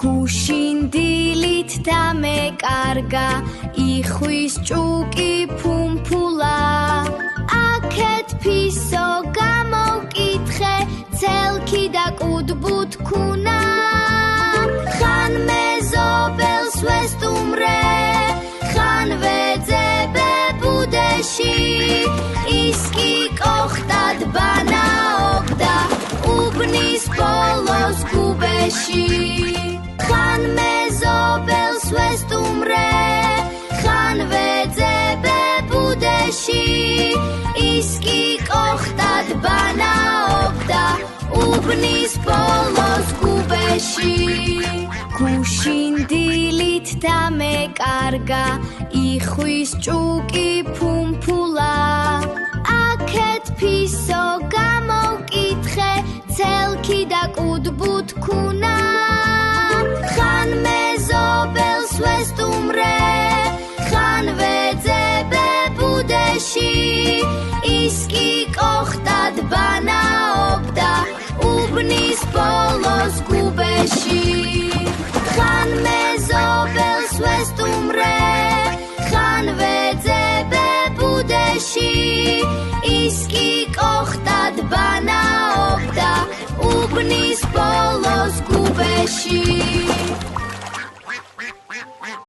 გუშინ დილით დამეკარგა იხვის ჭუკი ფუმფულა აქეთ ფისო გამოვკითხე ცელქი და კუდბუთქუნა ხან მეზობელს ვესტუმრე ხან ვეძებე ბუდეში ის კი კოხტად ბანაობდა უბნის ბოლოს გუბეში ხან მეზობელს ვესტუმრე ხან ვეძებე ბუდეში ის კი კოხტად ბანაობდა უბნის ბოლოს გუბეში გუშინ დილით დამეკარგა იხვის ჭუკი ფუმფულა აქეთ ფისო გამოვკითხე ცელქი და კუდბუთქუნა ხან მეზობელს ვესტუმრე ხან ვეძებე ბუდეში ის კი კოხტად ბანაობდა უბნის ბოლოს გუბეში ხან მეზობელს ვესტუმრე ხან ვეძებე ბუდეში ის კი კოხტად ბანაობდა უბნის ბოლოს გუბეში